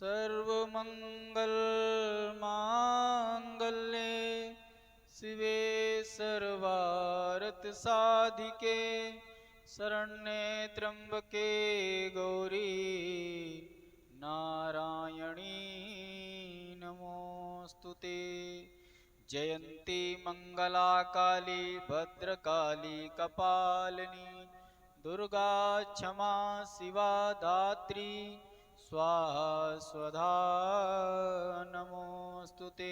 सर्वमंगल मांगल्ये शिवे सर्वार्थ साधिके शरण्ये त्र्यंबके गौरी नारायणी नमोस्तुते। जयंती मंगला काली भद्रकाली कपालिनी दुर्गा क्षमा शिवा धात्री स्वाहा स्वधा नमोस्तुते।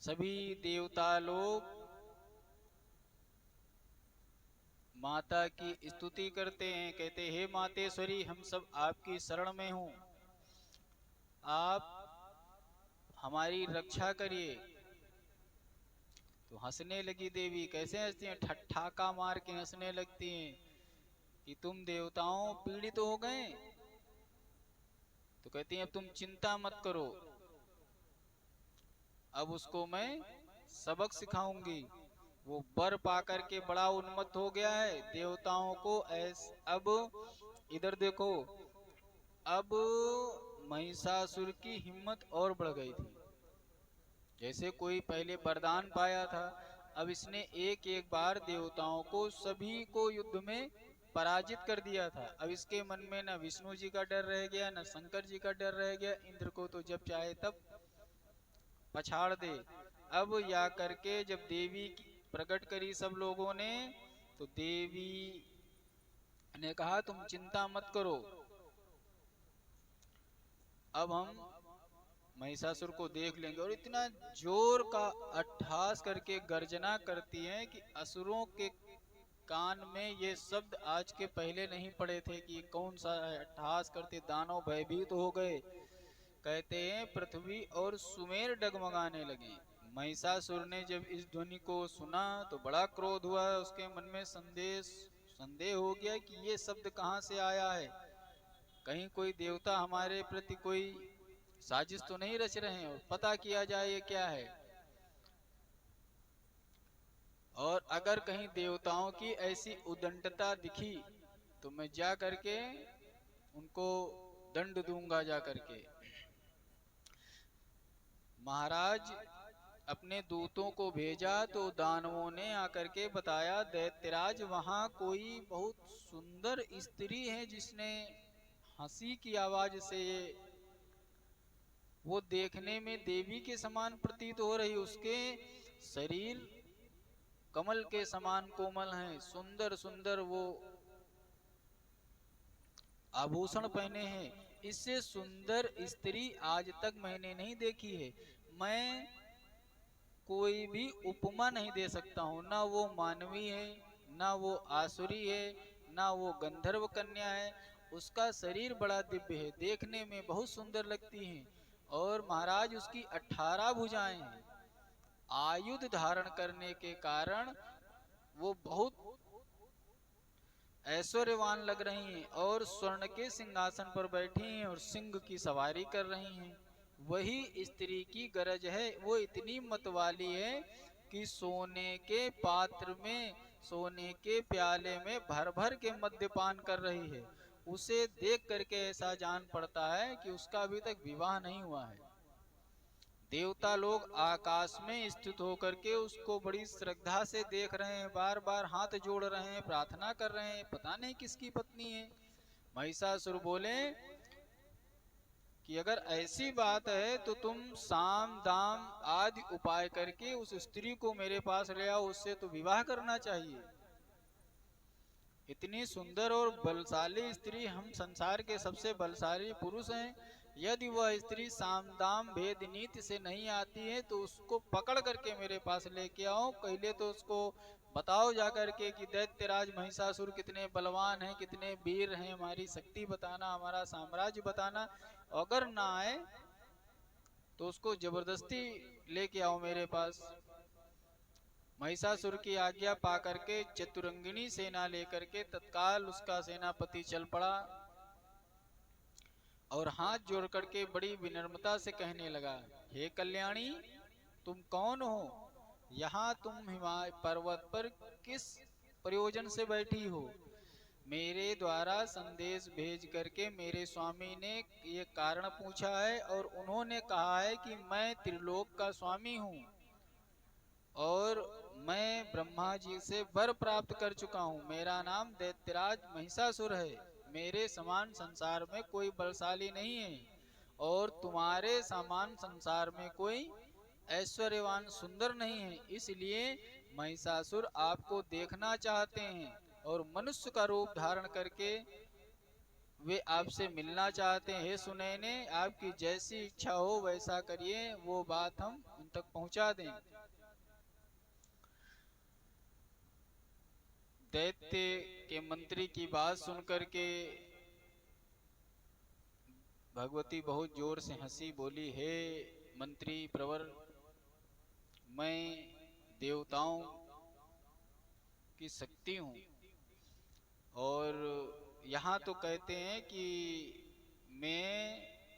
सभी देवता लोग माता की स्तुति करते हैं, कहते हे मातेश्वरी हम सब आपकी शरण में हूँ, आप हमारी रक्षा करिए। तो हंसने लगी देवी। कैसे हंसती हैं? ठट्ठाका मार के हंसने लगती हैं कि तुम देवताओं पीड़ित हो गए। तो कहती हैं अब तुम चिंता मत करो, अब उसको मैं सबक सिखाऊंगी। वो वर पाकर के बड़ा उन्मत्त हो गया है देवताओं को अब इधर देखो, अब महिषासुर की हिम्मत और बढ़ गई थी। जैसे कोई पहले वरदान पाया था, अब इसने एक एक बार देवताओं को सभी को युद्ध में पराजित कर दिया था। अब इसके मन में न विष्णु जी का डर रह गया, न शंकर जी का डर रह गया। इंद्र को तो जब चाहे तब पछाड़ दे। अब या करके जब देवी प्रकट करी सब लोगों ने, तो देवी ने कहा तुम चिंता मत करो, अब हम महिषासुर को देख लेंगे। और इतना जोर का अट्टहास करके गर्जना करती हैं कि असुरों के कान में ये शब्द आज के पहले नहीं पड़े थे कि कौन सा अट्टहास करते। दानव भयभीत हो गए। कहते हैं पृथ्वी और सुमेर डगमगाने लगे। महिषासुर ने जब इस ध्वनि को सुना तो बड़ा क्रोध हुआ। उसके मन में संदेह हो गया कि ये शब्द कहाँ से आया है, कहीं कोई देवता हमारे प्रति कोई साजिश तो नहीं रच रहे हैं। और पता किया जाए ये क्या है, और अगर कहीं देवताओं की ऐसी उदंडता दिखी तो मैं जा करके उनको दंड दूंगा जा करके। महाराज अपने दूतों को भेजा तो दानवों ने आकर के बताया दैत्यराज वहां कोई बहुत सुंदर स्त्री है जिसने हंसी की आवाज से वो देखने में देवी के समान प्रतीत हो रही। उसके शरीर कमल के समान कोमल हैं, सुंदर सुंदर वो आभूषण पहने हैं। इससे सुंदर स्त्री आज तक मैंने नहीं देखी है। मैं कोई भी उपमा नहीं दे सकता हूँ, ना वो मानवी है, ना वो आसुरी है, ना वो गंधर्व कन्या है। उसका शरीर बड़ा दिव्य है, देखने में बहुत सुंदर लगती है। और महाराज उसकी 18 भुजाएं हैं। आयुध धारण करने के कारण वो बहुत ऐश्वर्यवान लग रही हैं और स्वर्ण के सिंहासन पर बैठी हैं और सिंह की सवारी कर रही हैं। वही स्त्री की गरज है। वो इतनी मतवाली है कि सोने के पात्र में, सोने के प्याले में भर भर के मद्यपान कर रही है। उसे देख करके ऐसा जान पड़ता है कि उसका अभी तक विवाह नहीं हुआ है। देवता लोग आकाश में स्थित होकर के उसको बड़ी श्रद्धा से देख रहे हैं, बार बार हाथ जोड़ रहे हैं, प्रार्थना कर रहे हैं, पता नहीं किसकी पत्नी है। महिषासुर बोले कि अगर ऐसी बात है तो तुम साम दाम आदि उपाय करके उस स्त्री को मेरे पास ले आओ, उससे तो विवाह करना चाहिए। इतनी सुंदर और बलशाली स्त्री, हम संसार के सबसे बलशाली पुरुष हैं, यदि वह स्त्री साम दाम भेद नीति से नहीं आती है तो उसको पकड़ करके मेरे पास लेके आओ। पहले तो उसको बताओ जाकर के कि दैत्यराज महिषासुर कितने बलवान हैं, कितने वीर हैं, हमारी शक्ति बताना, हमारा साम्राज्य बताना। अगर ना आए तो उसको जबरदस्ती लेके आओ मेरे पास। महिषासुर की आज्ञा पाकर के चतुरंगिनी सेना लेकर के तत्काल उसका सेनापति चल पड़ा और हाथ जोड़ करके बड़ी विनम्रता से कहने लगा, हे कल्याणी, तुम कौन हो? यहाँ तुम हिमालय पर्वत पर किस प्रयोजन से बैठी हो? मेरे द्वारा संदेश भेज करके मेरे स्वामी ने ये कारण पूछा है और उन्होंने कहा है कि मैं त्रिलोक का स्वामी हूँ और मैं ब्रह्मा जी से वर प्राप्त कर चुका हूँ। मेरा नाम दैत्यराज महिषासुर है। मेरे समान संसार में कोई बलशाली नहीं है और तुम्हारे समान संसार में कोई ऐश्वर्यवान सुंदर नहीं है। इसलिए महिषासुर आपको देखना चाहते हैं और मनुष्य का रूप धारण करके वे आपसे मिलना चाहते हैं। हे सुनैने, आपकी जैसी इच्छा हो वैसा करिए, वो बात हम उन तक पहुंचा दें। दैत्य के मंत्री की बात सुनकर के भगवती बहुत जोर से हंसी, बोली, हे मंत्री प्रवर, मैं देवताओं की शक्ति हूँ और यहाँ तो कहते हैं कि मैं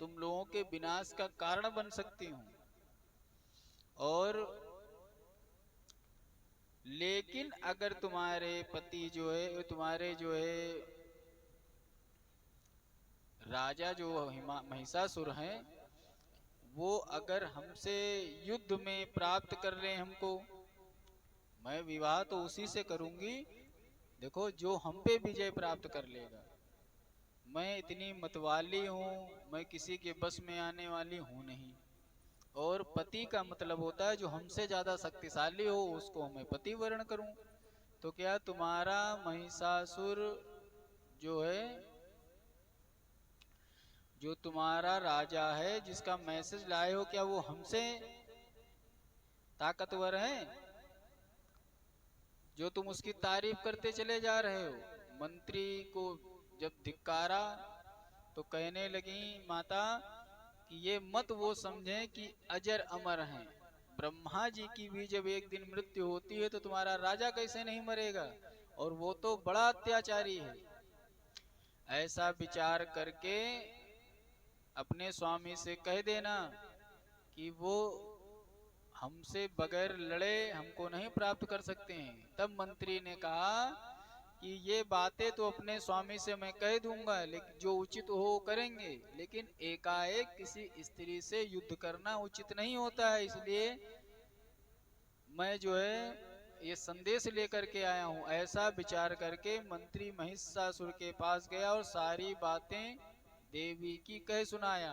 तुम लोगों के विनाश का कारण बन सकती हूँ और लेकिन अगर तुम्हारे पति जो है, तुम्हारे जो है राजा जो महिषासुर हैं, वो अगर हमसे युद्ध में प्राप्त कर रहे हमको, मैं विवाह तो उसी से करूंगी, देखो, जो हम पे विजय प्राप्त कर लेगा। मैं इतनी मतवाली हूँ, मैं किसी के बस में आने वाली हूँ नहीं। और पति का मतलब होता है जो हमसे ज्यादा शक्तिशाली हो उसको मैं पति वर्ण करूं। तो क्या तुम्हारा महिषासुर जो है, जो तुम्हारा राजा है जिसका मैसेज लाए हो, क्या वो हमसे ताकतवर है जो तुम उसकी तारीफ करते चले जा रहे हो? मंत्री को जब धिक्कारा तो कहने लगी माता कि ये मत वो समझें कि अजर अमर हैं। ब्रह्मा जी की भी जब एक दिन मृत्यु होती है तो तुम्हारा राजा कैसे नहीं मरेगा, और वो तो बड़ा अत्याचारी है। ऐसा विचार करके अपने स्वामी से कह देना कि वो हमसे बगैर लड़े हमको नहीं प्राप्त कर सकते हैं। तब मंत्री ने कहा कि ये बातें तो अपने स्वामी से मैं कह दूंगा, लेकिन जो उचित हो करेंगे, लेकिन एकाएक किसी स्त्री से युद्ध करना उचित नहीं होता है। इसलिए मैं जो है ये संदेश लेकर के आया हूँ। ऐसा विचार करके मंत्री महिषासुर के पास गया और सारी बातें देवी की कह सुनाया।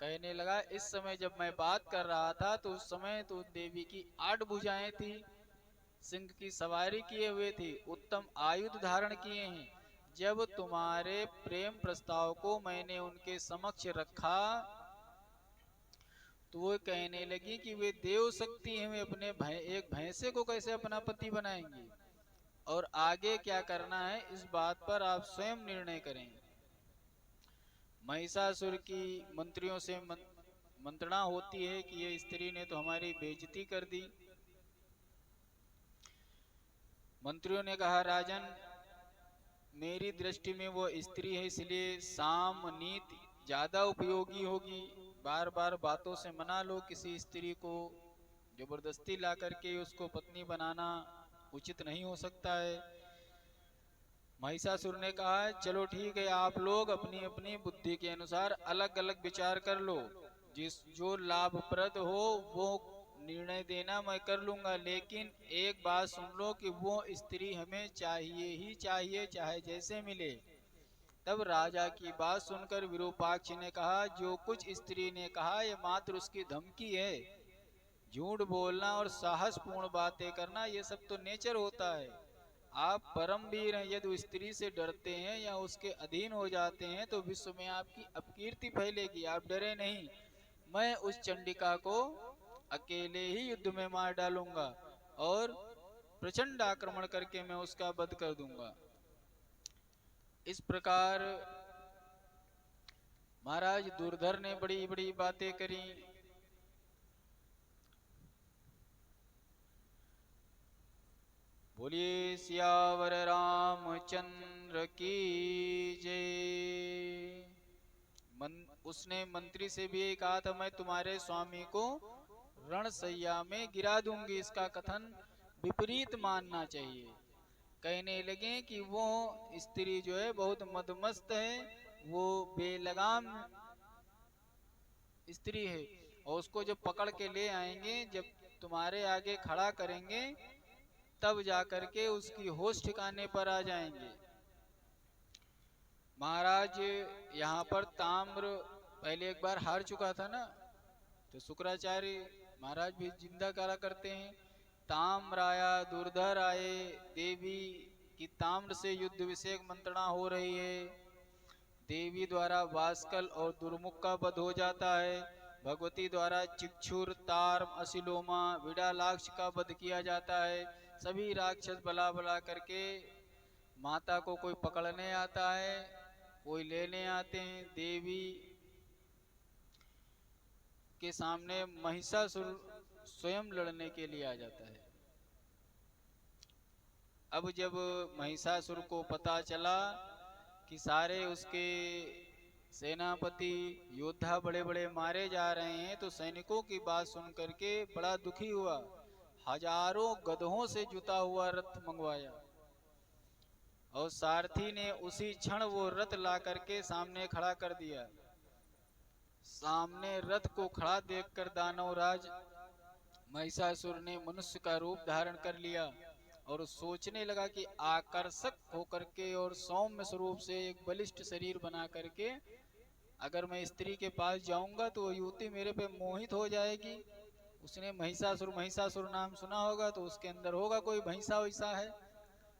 कहने लगा, इस समय जब मैं बात कर रहा था तो उस समय तो देवी की 8 भुजाएं थी, सिंह की सवारी किए हुए थे, उत्तम आयुध धारण किए हैं। जब तुम्हारे प्रेम प्रस्ताव को मैंने उनके समक्ष रखा तो वो कहने लगी कि वे देव शक्ति हैं, वे अपने एक भैंसे को कैसे अपना पति बनाएंगी, और आगे क्या करना है इस बात पर आप स्वयं निर्णय करें। महिषासुर की मंत्रियों से मंत्रणा होती है कि ये स्त्री ने तो हमारी बेइज्जती कर दी। मंत्रियों ने कहा, राजन, मेरी दृष्टि में वो स्त्री है, इसलिए साम नीति ज्यादा उपयोगी होगी। बार बार बातों से मना लो। किसी स्त्री को जबरदस्ती ला करके उसको पत्नी बनाना उचित नहीं हो सकता है। महिषासुर ने कहा, चलो ठीक है, आप लोग अपनी अपनी बुद्धि के अनुसार अलग अलग विचार कर लो, जिस जो लाभप्रद हो वो निर्णय देना मैं कर लूंगा, लेकिन एक बात सुन लो कि वो स्त्री हमें चाहिए ही चाहिए, चाहे जैसे मिले। तब राजा की बात सुनकर विरूपाक्ष ने कहा, जो कुछ स्त्री ने कहा ये मात्र उसकी धमकी है। झूठ बोलना और साहसपूर्ण बातें करना ये सब तो नेचर होता है। आप परम वीर हैं, यदि स्त्री से डरते हैं या उसके अधीन हो जाते हैं तो विश्व में आपकी अपकीर्ति फैलेगी। आप डरे नहीं, मैं उस चंडिका को अकेले ही युद्ध में मार डालूंगा और प्रचंड आक्रमण करके मैं उसका वध कर दूंगा। इस प्रकार महाराज दुर्धर ने बड़ी बड़ी बातें करी। बोलिए सियावर रामचंद्र की जय। उसने मंत्री से भी कहा था, मैं तुम्हारे स्वामी को रणसैया में गिरा दूंगी। इसका कथन विपरीत मानना चाहिए। कहने लगे कि वो स्त्री जो है बहुत मदमस्त है, वो बेलगाम स्त्री है, और उसको जब पकड़ के ले आएंगे, जब तुम्हारे आगे खड़ा करेंगे, तब जाकर के उसकी होश ठिकाने पर आ जाएंगे। महाराज यहाँ पर ताम्र पहले एक बार हार चुका था ना, तो शुक्राचार्य महाराज भी जिंदा करा करते हैं। ताम्र आया, दुर्धर आए, देवी की ताम्र से युद्ध विषयक मंत्रणा हो रही है। देवी द्वारा वास्कल और दुर्मुख का वध हो जाता है। भगवती द्वारा चिक्षुर, तार्म, असिलोमा, विडालाक्ष का वध किया जाता है। सभी राक्षस बला बला करके माता को कोई पकड़ने आता है, कोई लेने आते हैं। देवी के सामने महिषासुर स्वयं लड़ने के लिए आ जाता है। अब जब महिषासुर को पता चला कि सारे उसके सेनापति योद्धा बड़े बड़े मारे जा रहे हैं, तो सैनिकों की बात सुन करके बड़ा दुखी हुआ। हजारों गधों से जुता हुआ रथ मंगवाया, और सारथी ने उसी क्षण वो रथ ला करके सामने खड़ा कर दिया। सामने रथ को खड़ा देखकर दानवराज महिषासुर ने मनुष्य का रूप धारण कर लिया, और सोचने लगा कि आकर्षक होकर के और सौम्य स्वरूप से एक बलिष्ठ शरीर बना करके अगर मैं स्त्री के पास जाऊंगा तो युवती मेरे पे मोहित हो जाएगी। उसने महिषासुर नाम सुना होगा, तो उसके अंदर होगा कोई भैंसा वैसा है।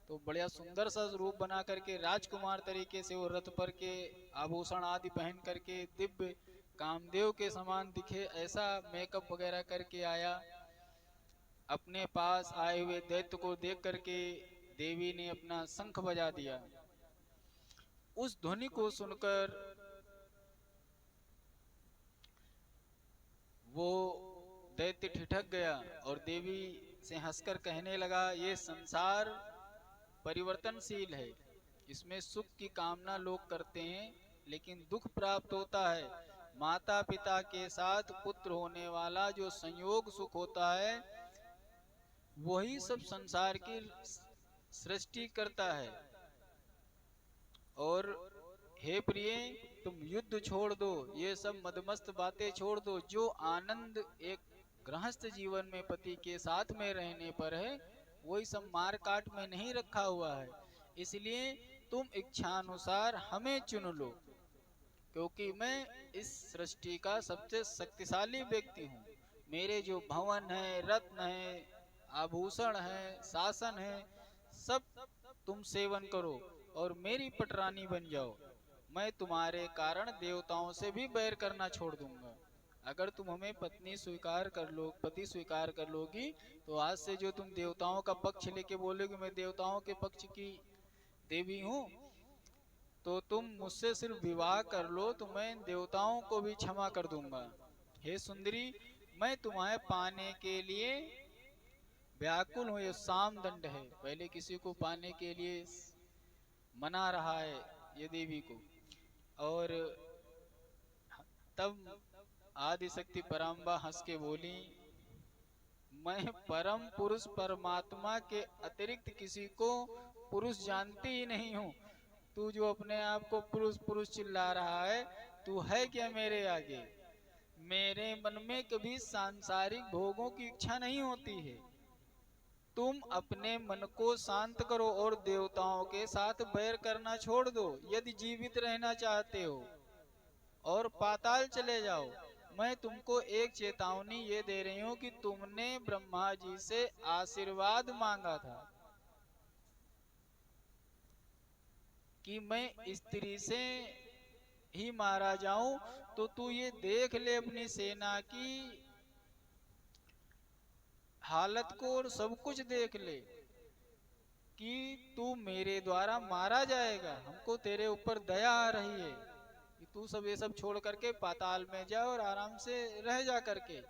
तो बड़ा सुंदर सा रूप बना करके राजकुमार तरीके से वो रथ पर के आभूषण आदि पहन करके दिव्य कामदेव के समान दिखे, ऐसा मेकअप वगैरह करके आया। अपने पास आए हुए दैत्य को देख करके देवी ने अपना शंख बजा दिया। उस ध्वनि को सुनकर वो दैत्य ठिठक गया और देवी से हंसकर कहने लगा, ये संसार परिवर्तनशील है, इसमें सुख की कामना लोग करते हैं लेकिन दुख प्राप्त होता है। माता पिता के साथ पुत्र होने वाला जो संयोग सुख होता है, वही सब संसार की सृष्टि करता है। और हे प्रिय, तुम युद्ध छोड़ दो, ये सब मदमस्त बातें छोड़ दो। जो आनंद एक गृहस्थ जीवन में पति के साथ में रहने पर है, वही सब मार काट में नहीं रखा हुआ है। इसलिए तुम इच्छानुसार हमें चुन लो, क्योंकि मैं इस सृष्टि का सबसे शक्तिशाली व्यक्ति हूँ। मेरे जो भवन है, रत्न है, आभूषण है, शासन है, सब तुम सेवन करो और मेरी पटरानी बन जाओ। मैं तुम्हारे कारण देवताओं से भी बैर करना छोड़ दूंगा। अगर तुम हमें पति स्वीकार कर लोगी, तो आज से जो तुम देवताओं का पक्ष लेके बोलोगे मैं देवताओं के पक्ष की देवी हूँ, तो तुम मुझसे सिर्फ विवाह कर लो, तो मैं देवताओं को भी क्षमा कर दूंगा। हे सुंदरी, मैं तुम्हें पाने के लिए व्याकुल हूँ। ये साम दंड है, पहले किसी को पाने के लिए मना रहा है ये देवी को। और तब आदिशक्ति पराम्बा हंस के बोली, मैं परम पुरुष परमात्मा के अतिरिक्त किसी को पुरुष जानती ही नहीं हूँ। तू जो अपने आप को पुरुष पुरुष चिल्ला रहा है, तू है क्या मेरे आगे? मेरे मन में कभी सांसारिक भोगों की इच्छा नहीं होती है। तुम अपने मन को शांत करो और देवताओं के साथ बैर करना छोड़ दो, यदि जीवित रहना चाहते हो, और पाताल चले जाओ। मैं तुमको एक चेतावनी ये दे रही हूँ कि तुमने ब्रह्मा जी से आशीर्वाद मांगा था कि मैं स्त्री से ही मारा जाऊं, तो तू ये देख ले अपनी सेना की हालत को और सब कुछ देख ले कि तू मेरे द्वारा मारा जाएगा। हमको तेरे ऊपर दया आ रही है कि तू सब ये सब छोड़ करके पाताल में जा और आराम से रह जा करके,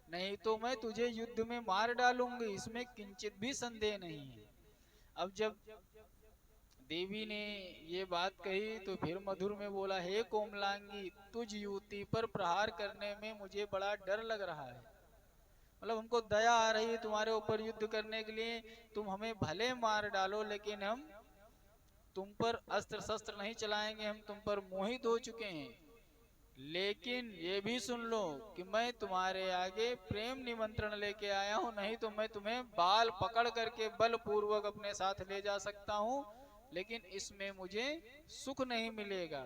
नहीं तो मैं तुझे युद्ध में मार डालूंगी, इसमें किंचित भी संदेह नहीं है। अब जब देवी ने ये बात कही तो फिर मधुर में बोला, हे कोमलांगी, तुझ युवती पर प्रहार करने में मुझे बड़ा डर लग रहा है। मतलब हमको दया आ रही है तुम्हारे ऊपर युद्ध करने के लिए, तुम हमें भले मार डालो लेकिन हम तुम पर अस्त्र शस्त्र नहीं चलाएंगे, हम तुम पर मोहित हो चुके हैं। लेकिन ये भी सुन लो कि मैं तुम्हारे आगे प्रेम निमंत्रण लेके आया हूं, नहीं तो मैं तुम्हें बाल पकड़ करके बलपूर्वक अपने साथ ले जा सकता हूं, लेकिन इसमें मुझे सुख नहीं मिलेगा।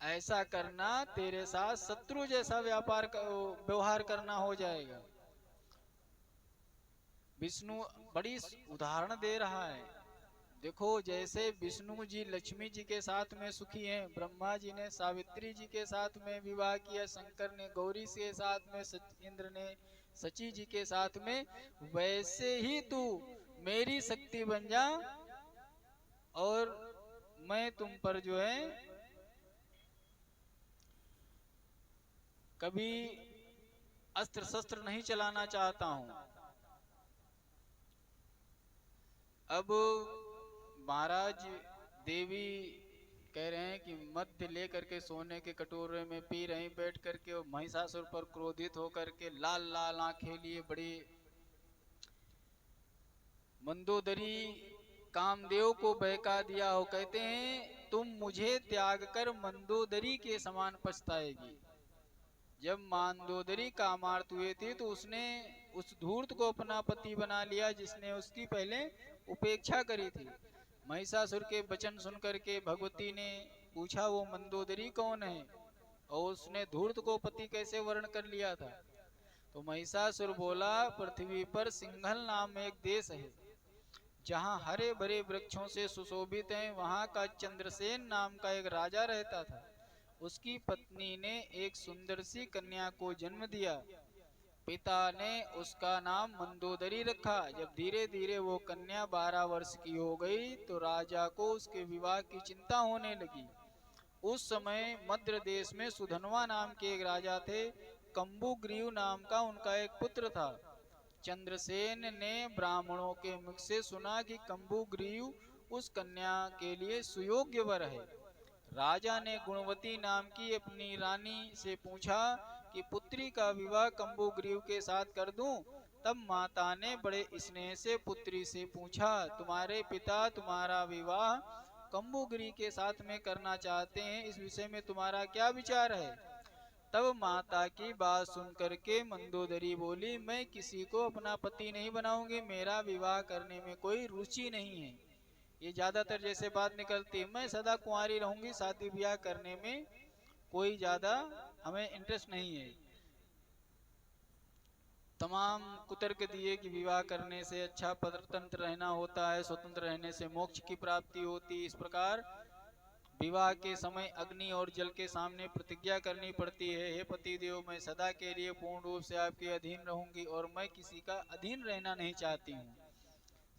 ऐसा करना तेरे साथ शत्रु जैसा व्यवहार करना हो जाएगा। विष्णु बड़ी उदाहरण दे रहा है। देखो जैसे विष्णु जी लक्ष्मी जी के साथ में सुखी हैं, ब्रह्मा जी ने सावित्री जी के साथ में विवाह किया, शंकर ने गौरी के साथ में, इंद्र ने सची जी के साथ में, वैसे ही तू मेरी शक्ति बन जा और मैं तुम पर जो है कभी अस्त्र शस्त्र नहीं चलाना चाहता हूं। अब महाराज देवी कह रहे हैं कि मध्य लेकर के सोने के कटोरे में पी रही बैठ करके, और महिषासुर पर क्रोधित होकर के लाल लाल आंखें लिए बड़ी मंदोदरी कामदेव को बहका दिया हो। कहते हैं तुम मुझे त्याग कर मंदोदरी के समान पछताएगी। जब मंदोदरी कामार्त हुए थे तो उसने उस धूर्त को अपना पति बना लिया जिसने उसकी पहले उपेक्षा करी थी। महिषासुर के वचन सुनकर के भगवती ने पूछा वो मंदोदरी कौन है, और उसने धूर्त को पति कैसे वर्ण कर लिया था। तो महिषासुर बोला पृथ्वी पर सिंघल नाम एक देश है जहाँ हरे भरे वृक्षों से सुशोभित है, वहाँ का चंद्रसेन नाम का एक राजा रहता था। उसकी पत्नी ने एक सुंदर सी कन्या को जन्म दिया। पिता ने उसका नाम मंदोदरी रखा। जब धीरे धीरे वो कन्या 12 वर्ष की हो गई तो राजा को उसके विवाह की चिंता होने लगी। उस समय मध्य देश में सुधनवा नाम के एक राजा थे। कंबुग्रीव नाम का उनका एक पुत्र था। चंद्रसेन ने ब्राह्मणों के मुख से सुना कि कंबुग्रीव उस कन्या के लिए सुयोग्य वर है। राजा ने गुणवती नाम की अपनी रानी से पूछा कि पुत्री का विवाह कंबुग्रीव के साथ कर दूं। तब माता ने बड़े स्नेह से पुत्री से पूछा तुम्हारे पिता तुम्हारा विवाह कंबुग्रीव के साथ में करना चाहते हैं, इस विषय में तुम्हारा क्या विचार है। तब माता की बात सुनकर के मंदोदरी बोली मैं किसी को अपना पति नहीं बनाऊंगी, मेरा विवाह करने में कोई रुचि नहीं है। ये ज्यादातर जैसे बात निकलती है मैं सदा कुंवारी रहूंगी, शादी ब्याह करने में कोई ज्यादा हमें इंटरेस्ट नहीं है। तमाम कुतर्क दिए कि विवाह करने से अच्छा परतंत्र रहना होता है, स्वतंत्र रहने से मोक्ष की प्राप्ति होती। इस प्रकार विवाह के समय अग्नि और जल के सामने प्रतिज्ञा करनी पड़ती है, हे पतिदेव मैं सदा के लिए पूर्ण रूप से आपके अधीन रहूंगी और मैं किसी का अधीन रहना नहीं चाहती हूँ।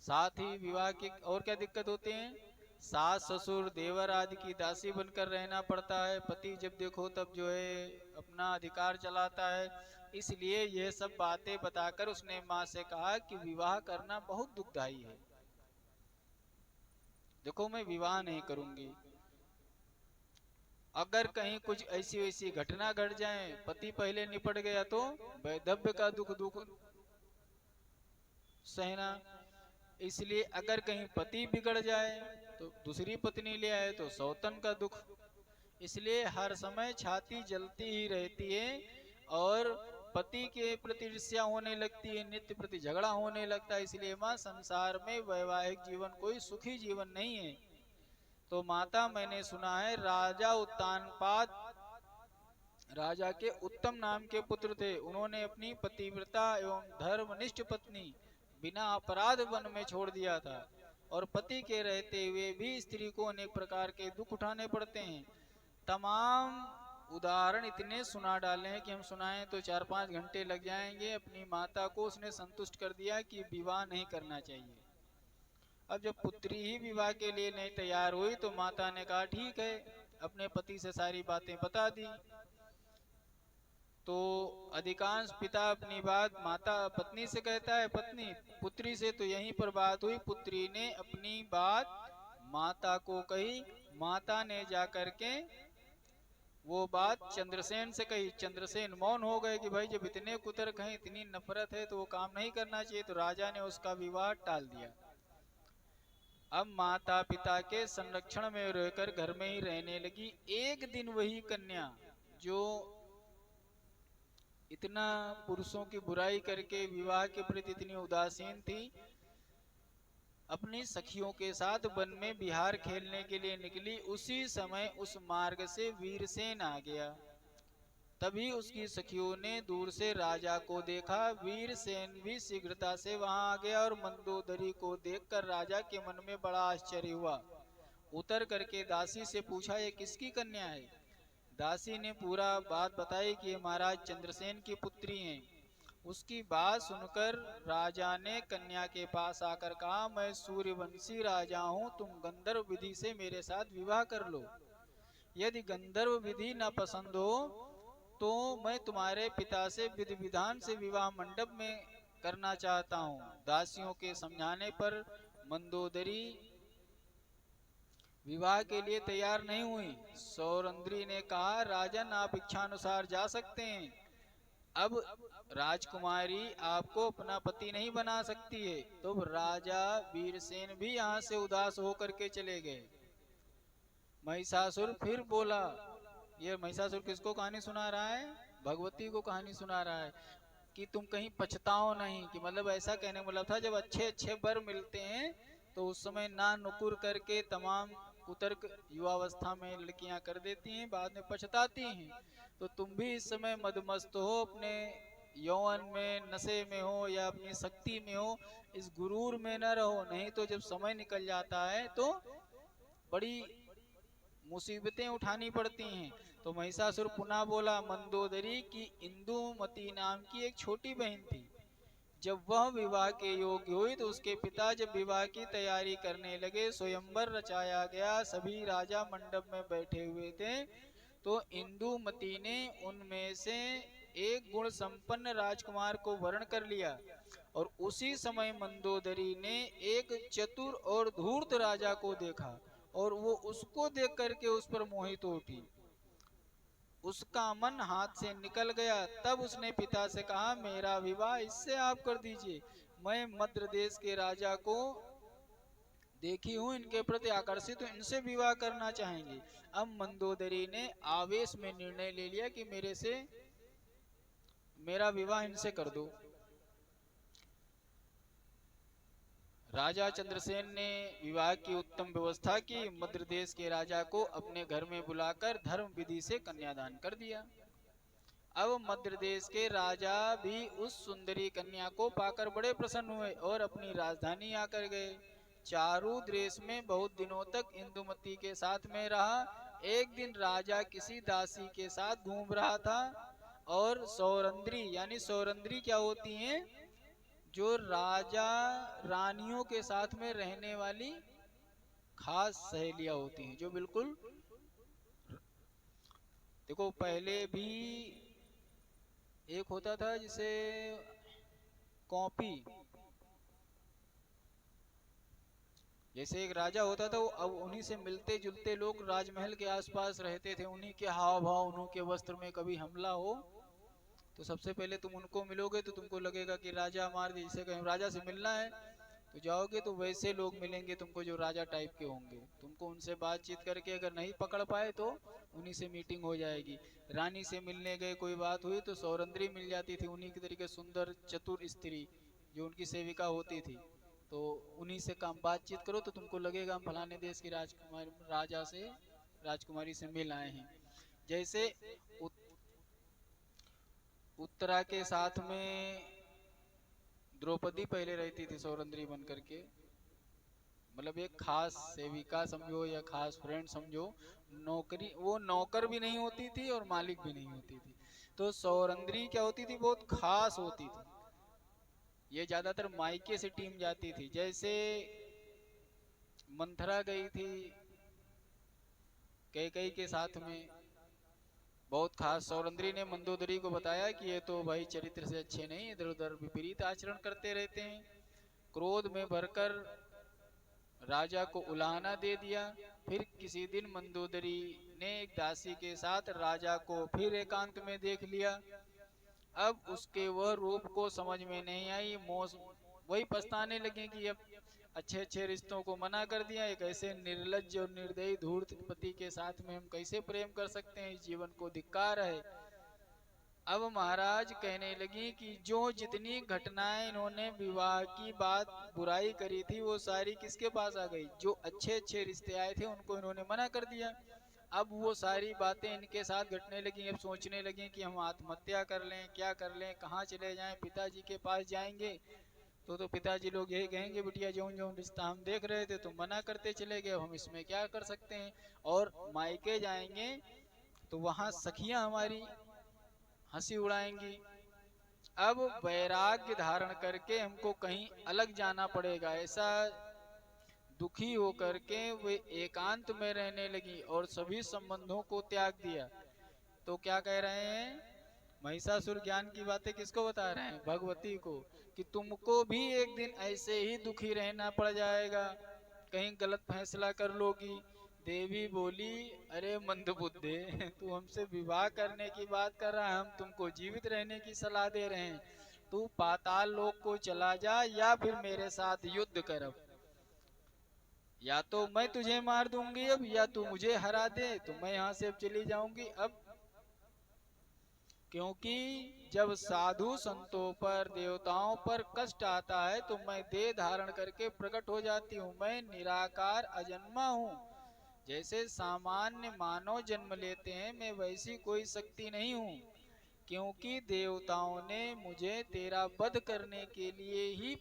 साथ ही विवाह की और क्या दिक्कत होते हैं, सास ससुर देवर आदि की दासी बनकर रहना पड़ता है। पति जब देखो तब जो है अपना अधिकार चलाता है। इसलिए यह सब बातें बताकर उसने माँ से कहा कि विवाह करना बहुत दुखदायी है, देखो मैं विवाह नहीं करूंगी। अगर कहीं कुछ ऐसी वैसी घटना घट जाए, पति पहले निपट गया तो वैधव्य का दुख सहना। इसलिए अगर कहीं पति बिगड़ जाए तो दूसरी पत्नी ले आए तो सौतन का दुख। इसलिए हर समय छाती जलती ही रहती है और पति के प्रति ईर्ष्या होने लगती है, नित्य प्रति झगड़ा होने लगता है। इसलिए माँ संसार में वैवाहिक जीवन कोई सुखी जीवन नहीं है। तो माता मैंने सुना है राजा उत्तानपाद राजा के उत्तम नाम के पुत्र थे। उन्होंने अपनी पतिव्रता एवं धर्मनिष्ठ पत्नी बिना अपराध वन में छोड़ दिया था, और पति के रहते हुए भी स्त्री को अनेक प्रकार के दुख उठाने पड़ते हैं। तमाम उदाहरण इतने सुना डाले हैं कि हम सुनाएं तो 4-5 घंटे लग जाएंगे। अपनी माता को उसने संतुष्ट कर दिया कि विवाह नहीं करना चाहिए। अब जब पुत्री ही विवाह के लिए नहीं तैयार हुई तो माता ने कहा ठीक है, अपने पति से सारी बातें बता दी। तो अधिकांश पिता अपनी बात माता पत्नी से कहता है, पत्नी पुत्री से तो यहीं पर बात हुई। पुत्री ने अपनी बात माता को कही, माता ने जाकर के वो बात चंद्रसेन से कही। चंद्रसेन मौन हो गए कि भाई जब इतने कुतर्क हैं, इतनी नफरत है, तो वो काम नहीं करना चाहिए। तो राजा ने उसका विवाह टाल दिया। अब माता पिता के संरक्षण में रहकर घर में ही रहने लगी। एक दिन वही कन्या जो इतना पुरुषों की बुराई करके विवाह के प्रति इतनी उदासीन थी, अपनी सखियों के साथ वन में बिहार खेलने के लिए निकली। उसी समय उस मार्ग से वीरसेन आ गया। तभी उसकी सखियों ने दूर से राजा को देखा। वीरसेन भी शीघ्रता से वहां आ गया और मंदोदरी को देखकर राजा के मन में बड़ा आश्चर्य हुआ। उतर करके दासी से पूछा, ये किसकी कन्या है? दासी ने पूरा बात बताई कि ये महाराज चंद्रसेन की पुत्री हैं। उसकी बात सुनकर राजा ने कन्या के पास आकर कहा, मैं सूर्यवंशी राजा हूँ, तुम गंधर्व विधि से मेरे साथ विवाह कर लो। यदि गंधर्व विधि न पसंद हो तो मैं तुम्हारे पिता से विधि विधान से विवाह मंडप में करना चाहता हूँ। दासियों के समझाने पर मंदोदरी विवाह के लिए तैयार नहीं हुई। सौरंद्री ने कहा, राजन आप इच्छानुसार जा सकते हैं। अब राजकुमारी आपको अपना पति नहीं बना सकती है। तो राजा वीरसेन भी यहाँ से उदास होकर के चले गए। महिषासुर फिर बोला। ये महिषासुर किसको कहानी सुना रहा है? भगवती को कहानी सुना रहा है कि तुम कहीं पछताओ नहीं। कि मतलब ऐसा कहने वाला था, जब अच्छे अच्छे वर मिलते हैं तो उस समय ना नुकुर करके तमाम कुतर्क युवावस्था में लड़कियां कर देती हैं, बाद में पछताती हैं। तो तुम भी इस समय मदमस्त हो, अपने यौवन में, नशे में हो या अपनी शक्ति में हो, इस गुरूर में न रहो। नहीं तो जब समय निकल जाता है तो बड़ी मुसीबतें उठानी पड़ती हैं। तो महिषासुर पुनः बोला, मंदोदरी की इंदुमती नाम की एक छोटी बहन थी। जब वह विवाह के योग्य हुई तो उसके पिता जब विवाह की तैयारी करने लगे, स्वयंवर रचाया गया, सभी राजा मंडप में बैठे हुए थे। तो इंदुमती ने उनमें से एक गुण संपन्न राजकुमार को वर्ण कर लिया। और उसी समय मंदोदरी ने एक चतुर और धूर्त राजा को देखा और वो उसको देख करके उस पर मोहित उठी। उसका मन हाथ से निकल गया। तब उसने पिता से कहा, मेरा विवाह इससे आप कर दीजिए। मैं मद्र देश के राजा को देखी हूँ, इनके प्रति आकर्षित हूँ, इनसे विवाह करना चाहेंगे। अब मंदोदरी ने आवेश में निर्णय ले लिया कि मेरा विवाह इनसे कर दो। राजा चंद्रसेन ने विवाह की उत्तम व्यवस्था की। मद्र देश के राजा को अपने घर में बुलाकर धर्म विधि से कन्यादान कर दिया। अब मद्र देश के राजा भी उस सुंदरी कन्या को पाकर बड़े प्रसन्न हुए और अपनी राजधानी आकर गए। चारु देश में बहुत दिनों तक इंदुमती के साथ में रहा। एक दिन राजा किसी दासी के साथ घूम रहा था और सौरंद्री, यानी सौरंद्री क्या होती हैं? जो राजा रानियों के साथ में रहने वाली खास सहेलियां होती हैं, जो बिल्कुल, देखो पहले भी एक होता था जिसे कॉपी, जैसे एक राजा होता था, वो अब उन्हीं से मिलते जुलते लोग राजमहल के आसपास रहते थे। उन्हीं के हाव भाव, उन्हीं के वस्त्र में कभी हमला हो तो सबसे पहले तुम उनको मिलोगे तो तुमको लगेगा कि राजा मार दिए। जैसे कहीं राजा से मिलना है तो जाओगे तो वैसे लोग मिलेंगे तुमको जो राजा टाइप के होंगे। तुमको उनसे बातचीत करके अगर नहीं पकड़ पाए तो उन्हीं से मीटिंग हो जाएगी। रानी से मिलने गए, कोई बात हुई तो सौरंद्री मिल जाती थी, उन्हीं की तरीके सुंदर चतुर स्त्री जो उनकी सेविका होती थी। तो उन्हीं से काम बातचीत करो तो तुमको लगेगा हम फलाने देश की राजकुमारी से मिल आए हैं। जैसे उत्तरा के साथ में द्रौपदी पहले रहती थी सौरंद्री बन करके, मतलब एक खास सेविका समझो या खास फ्रेंड समझो। नौकरी, वो नौकर भी नहीं होती थी और मालिक भी नहीं होती थी। तो सौरंद्री क्या होती थी? बहुत खास होती थी। ये ज्यादातर मायके से टीम जाती थी। जैसे मंथरा गई थी कैकेयी के साथ में, बहुत खास। सौरंद्री ने मंदोदरी को बताया कि ये तो भाई चरित्र से अच्छे नहीं, इधर उधर विपरीत आचरण करते रहते हैं। क्रोध में भरकर राजा को उलाहना दे दिया। फिर किसी दिन मंदोदरी ने एक दासी के साथ राजा को फिर एकांत में देख लिया। अब उसके वह रूप को समझ में नहीं आई। वही पछताने लगे कि अब अच्छे अच्छे रिश्तों को मना कर दिया, एक ऐसे निर्लज्ज और निर्दयी धूर्त पति के साथ में हम कैसे प्रेम कर सकते हैं, इस जीवन को धिक्कार है। अब महाराज कहने लगी कि जो जितनी घटनाएं इन्होंने विवाह की बात बुराई करी थी वो सारी किसके पास आ गई, जो अच्छे अच्छे रिश्ते आए थे उनको इन्होंने मना कर दिया। अब वो सारी बातें इनके साथ घटने लगी। अब सोचने लगे कि हम आत्महत्या कर लें, क्या कर लें, कहाँ चले जाएं। पिताजी के पास जाएंगे तो पिताजी लोग यही कहेंगे बिटिया जो जो रिश्ता हम देख रहे थे तो मना करते चले गए, हम इसमें क्या कर सकते हैं। और मायके जाएंगे तो वहाँ सखियां हमारी हंसी उड़ाएंगी। अब वैराग्य धारण करके हमको कहीं अलग जाना पड़ेगा, ऐसा दुखी होकर के वे एकांत में रहने लगी और सभी संबंधों को त्याग दिया। तो क्या कह रहे हैं, महिषासुर ज्ञान की बातें किसको बता रहे हैं, भगवती को, कि तुमको भी एक दिन ऐसे ही दुखी रहना पड़ जाएगा, कहीं गलत फैसला कर लोगी। देवी बोली, अरे मंदबुद्धे, तू हमसे विवाह करने की बात कर रहा है, हम तुमको जीवित रहने की सलाह दे रहे हैं। तू पाताल लोक को चला जा या फिर मेरे साथ युद्ध कर। अब या तो मैं तुझे मार दूंगी अब, या तू मुझे हरा दे तो मैं यहाँ से अब चली जाऊंगी। अब क्योंकि जब साधु संतों पर देवताओं पर कष्ट आता है तो मैं देह धारण करके प्रकट हो जाती हूँ। मैं निराकार अजन्मा हूँ। जैसे सामान्य मानव जन्म लेते हैं, मैं वैसी कोई शक्ति नहीं हूँ। क्योंकि देवताओं ने मुझे तेरा वध करने के लिए ही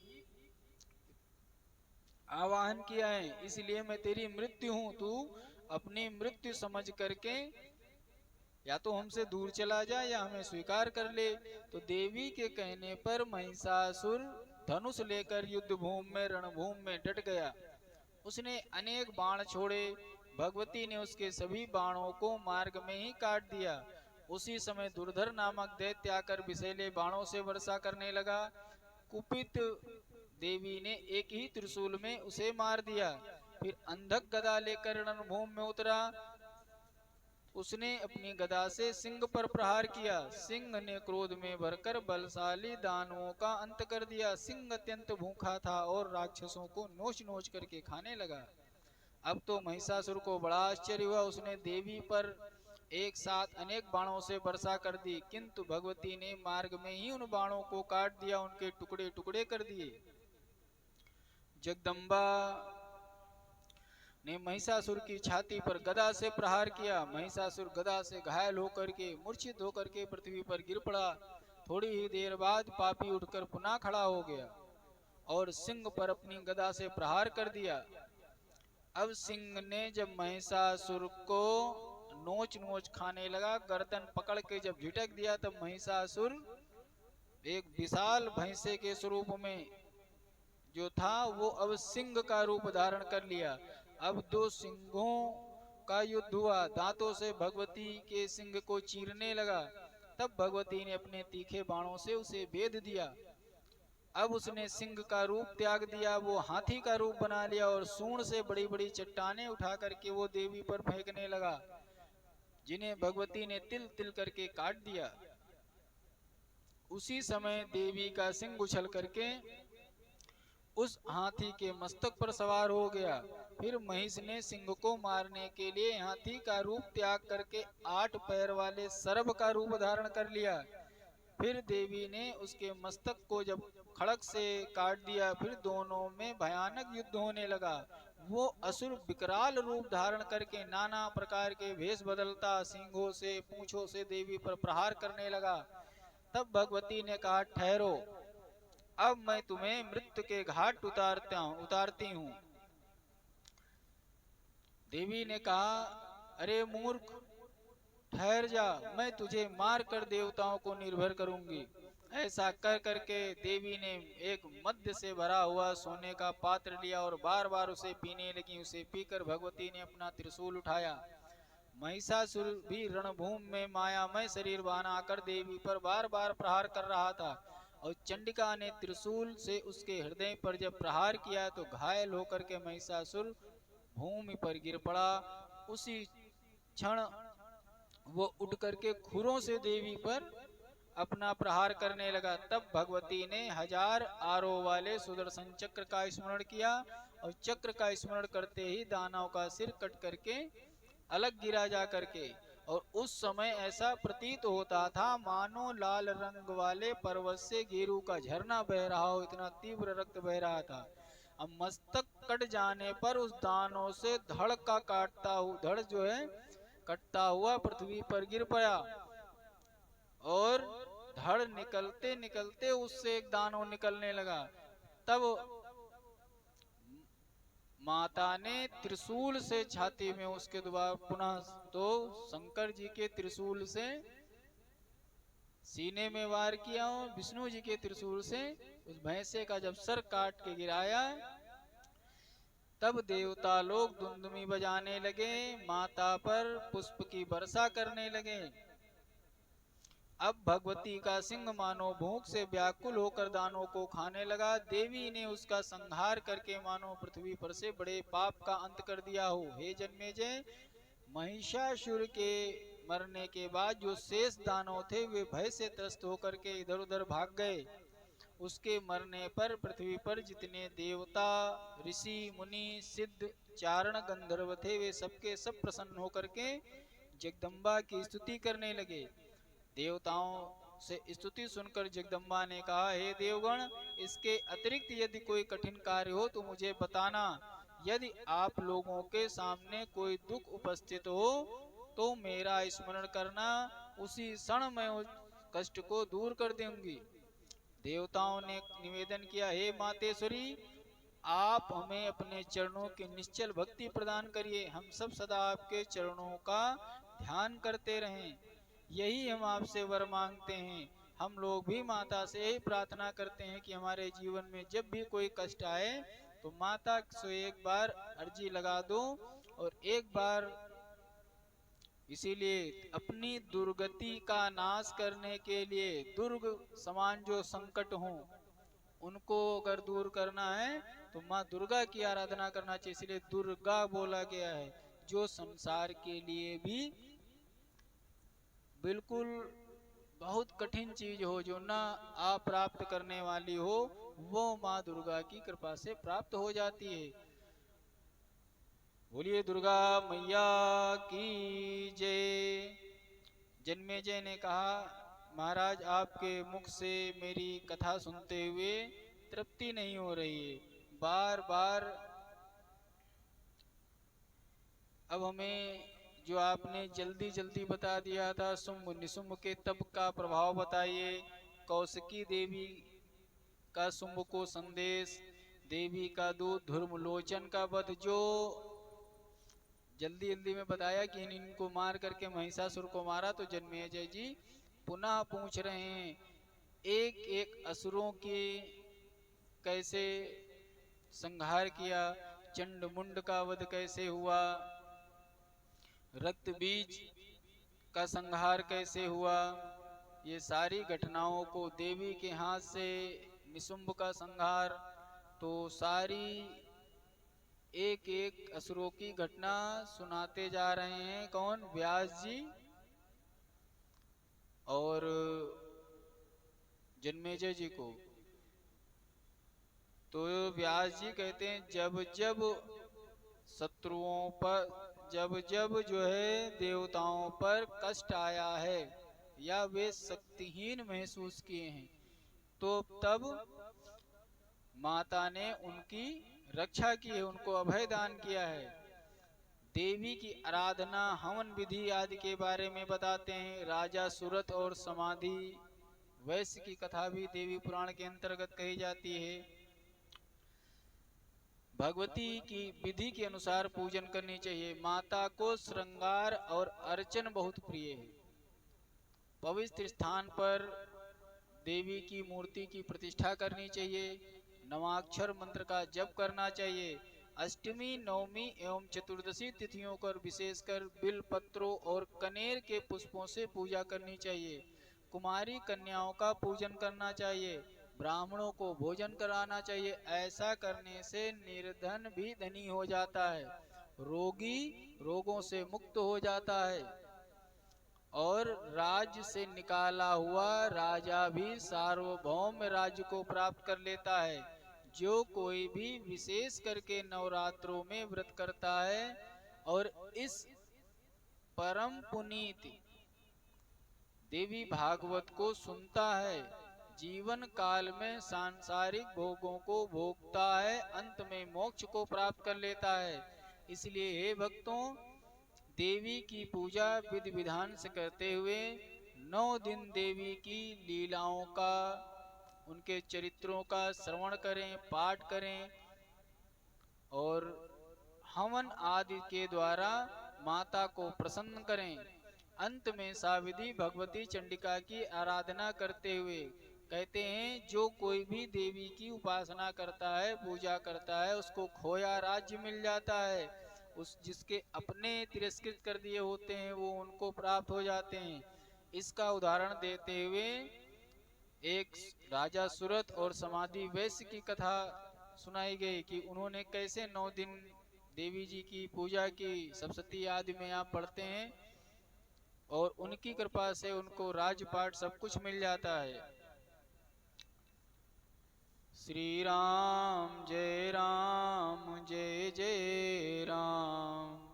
आवाहन किया है, इसलिए मैं तेरी मृत्यु हूँ। तू अपनी मृत्यु समझ करके या तो हमसे दूर चला जा या हमें स्वीकार कर ले। तो देवी के कहने पर महिषासुर धनुष लेकर युद्ध भूमि में, रणभूमि में डट गया। उसने अनेक बाण छोड़े, भगवती ने उसके सभी बाणों को मार्ग में ही काट दिया। उसी समय दुर्धर नामक दैत्य आकर विषैले बाणों से वर्षा करने लगा। कुपित देवी ने एक ही त्रिशूल में उसे मार दिया। फिर अंधक गदा लेकर रणभूमि में उतरा। उसने अपनी गदा से सिंह पर प्रहार किया। सिंह ने क्रोध में भरकर बलशाली दानवों का अंत कर दिया। सिंह अत्यंत भूखा था और राक्षसों को नोच नोच करके खाने लगा। अब तो महिषासुर को बड़ा आश्चर्य हुआ। उसने देवी पर एक साथ अनेक बाणों से वर्षा कर दी, किंतु भगवती ने मार्ग में ही उन बाणों को काट दिया, उनके टुकड़े टुकड़े कर दिए। जगदम्बा ने महिषासुर की छाती पर गदा से प्रहार किया। महिषासुर गदा से घायल होकर के, मूर्छित होकर के पृथ्वी पर गिर पड़ा। थोड़ी ही देर बाद पापी उठकर पुनः खड़ा हो गया और सिंह पर अपनी गदा से प्रहार कर दिया। अब सिंह ने जब महिषासुर को नोच नोच खाने लगा, गर्दन पकड़ के जब झिटक दिया, तब महिषासुर एक विशाल भैंसे के स्वरूप में जो था वो अब सिंह का रूप धारण कर लिया। अब दो सिंहों का युद्ध हुआ। दांतों से भगवती के सिंह को चीरने लगा। तब भगवती ने अपने तीखे बाणों से उसे भेद दिया। अब उसने सिंह का रूप त्याग दिया, वो हाथी का रूप बना लिया और सूंड से बड़ी बड़ी चट्टानें उठा करके वो देवी पर फेंकने लगा, जिन्हें भगवती ने तिल तिल करके काट दिया। उसी समय देवी का सिंह उछल करके उस हाथी के मस्तक पर सवार हो गया। फिर महिष ने सिंह को मारने के लिए हाथी का रूप त्याग करके 8 पैर वाले सर्प का रूप धारण कर लिया। फिर देवी ने उसके मस्तक को जब खड़क से काट दिया, फिर दोनों में भयानक युद्ध होने लगा। वो असुर विकराल रूप धारण करके नाना प्रकार के भेष बदलता सिंहों से, पूंछों से देवी पर प्रहार करने लगा। तब भगवती ने कहा, ठहरो, अब मैं तुम्हें मृत्यु के घाट उतारती हूँ। देवी ने कहा, अरे मूर्ख, ठहर जा, मैं तुझे मार कर देवताओं को निर्भर करूंगी। ऐसा कर करके देवी ने एक मध्य से भरा हुआ सोने का पात्र लिया और बार बार उसे पीने लगी। उसे पीकर भगवती ने अपना त्रिशूल उठाया। महिषासुर भी रणभूमि में मायामय शरीर बना कर देवी पर बार बार प्रहार कर रहा था और चंडिका ने त्रिशूल से उसके हृदय पर जब प्रहार किया तो घायल होकर के महिषासुर भूमि पर गिर पड़ा। उसी क्षण वो उठ करके खुरों से देवी पर अपना प्रहार करने लगा। तब भगवती ने 1000 आरों वाले सुदर्शन चक्र का स्मरण किया और चक्र का स्मरण करते ही दानव का सिर कट करके अलग गिरा जा करके। और उस समय ऐसा प्रतीत होता था मानो लाल रंग वाले पर्वत से गेरू का झरना बह रहा हो, इतना तीव्र रक्त बह रहा था। अब मस्तक कट जाने पर उस दानव से धड़ का काटता हुआ, धड़ जो है कटता हुआ पृथ्वी पर गिर पड़ा। और धड़ निकलते निकलते उससे एक दानव निकलने लगा। तब माता ने त्रिशूल से छाती में उसके द्वारा पुनः तो शंकर जी के त्रिशूल से सीने में वार किया, विष्णु जी के त्रिशूल से उस भैंसे का जब सर काट के गिराया, तब देवता लोग दुंदुमी बजाने लगे, माता पर पुष्प की वर्षा करने लगे। अब भगवती का सिंह मानो भूख से व्याकुल होकर दानों को खाने लगा। देवी ने उसका संहार करके मानो पृथ्वी पर से बड़े पाप का अंत कर दिया हो। हे जन्मेजय, महिषासुर के मरने के बाद जो शेष दानव थे वे भय से त्रस्त होकर के इधर उधर भाग गए। उसके मरने पर पृथ्वी पर जितने देवता, ऋषि, मुनि, सिद्ध, चारण, गंधर्व थे वे सबके सब प्रसन्न होकर के जगदम्बा की स्तुति करने लगे। देवताओं से स्तुति सुनकर जगदम्बा ने कहा, हे देवगण, इसके अतिरिक्त यदि कोई कठिन कार्य हो तो मुझे बताना। यदि आप लोगों के सामने कोई दुख उपस्थित हो तो मेरा स्मरण करना, उसी क्षण मैं उस कष्ट को दूर कर दूंगी। देवताओं ने निवेदन किया, हे मातेश्वरी, आप हमें अपने चरणों की निश्चल भक्ति प्रदान करिए। हम सब सदा आपके चरणों का ध्यान करते रहें, यही हम आपसे वर मांगते हैं। हम लोग भी माता से यही प्रार्थना करते हैं कि हमारे जीवन में जब भी कोई कष्ट आए तो माता से एक बार अर्जी लगा दो। और एक बार इसीलिए अपनी दुर्गति का नाश करने के लिए दुर्ग समान जो संकट हो उनको अगर दूर करना है तो माँ दुर्गा की आराधना करना चाहिए। इसलिए दुर्गा बोला गया है। जो संसार के लिए भी बिल्कुल बहुत कठिन चीज हो, जो ना आप प्राप्त करने वाली हो, वो माँ दुर्गा की कृपा से प्राप्त हो जाती है। बोलिए दुर्गा मैया की जय। जन्मेजय ने कहा, महाराज आपके मुख से मेरी कथा सुनते हुए तृप्ति नहीं हो रही है, बार बार अब हमें जो आपने जल्दी जल्दी बता दिया था शुंभ निशुंभ के तप का प्रभाव बताइए। कौशिकी देवी का शुंभ को संदेश, देवी का दूध, धर्मलोचन का वध, जो जल्दी जल्दी में बताया कि इनको मार करके महिषासुर को मारा। तो जन्मेजय जी पुनः पूछ रहे हैं, एक एक असुरों की कैसे संहार किया, चंड मुंड का वध कैसे हुआ, रक्त बीज का संहार कैसे हुआ, ये सारी घटनाओं को, देवी के हाथ से निशुंभ का संहार, तो सारी एक एक असुरों की घटना सुनाते जा रहे हैं। कौन? व्यास जी और जन्मेजय जी को। तो व्यास जी कहते हैं, जब जब शत्रुओं पर, जब जब जो है देवताओं पर कष्ट आया है या वे शक्तिहीन महसूस किए हैं, तो तब माता ने उनकी रक्षा की है, उनको अभय दान किया है। देवी की आराधना, हवन विधि आदि के बारे में बताते हैं। राजा सूरत और समाधि वैश्य की कथा भी देवी पुराण के अंतर्गत कही जाती है। भगवती की विधि के अनुसार पूजन करनी चाहिए। माता को श्रृंगार और अर्चन बहुत प्रिय है। पवित्र स्थान पर देवी की मूर्ति की प्रतिष्ठा करनी चाहिए। नवाक्षर मंत्र का जप करना चाहिए। अष्टमी, नवमी एवं चतुर्दशी तिथियों पर विशेषकर बिल पत्रों और कनेर के पुष्पों से पूजा करनी चाहिए। कुमारी कन्याओं का पूजन करना चाहिए। ब्राह्मणों को भोजन कराना चाहिए। ऐसा करने से निर्धन भी धनी हो जाता है रोगी रोगों से मुक्त हो जाता है और राज्य से निकाला हुआ राजा भी सार्वभौम राज्य को प्राप्त कर लेता है। जो कोई भी विशेष करके नवरात्रों में व्रत करता है और इस परम पुनीत देवी भागवत को सुनता है, जीवन काल में सांसारिक भोगों को भोगता है, अंत में मोक्ष को प्राप्त कर लेता है। इसलिए हे भक्तों, देवी की पूजा विधि विधान से करते हुए 9 दिन देवी की लीलाओं का, उनके चरित्रों का श्रवण करें, पाठ करें और हवन आदि के द्वारा माता को प्रसन्न करें। अंत में सावित्री भगवती चंडिका की आराधना करते हुए कहते हैं, जो कोई भी देवी की उपासना करता है, पूजा करता है, उसको खोया राज्य मिल जाता है। उस जिसके अपने तिरस्कृत कर दिए होते हैं वो उनको प्राप्त हो जाते हैं। इसका उदाहरण देते हुए एक राजा सूरत और समाधि वैश्य की कथा सुनाई गई कि उन्होंने कैसे 9 दिन देवी जी की पूजा की। सप्तशती आदि में आप पढ़ते हैं और उनकी कृपा से उनको राजपाट सब कुछ मिल जाता है। श्री राम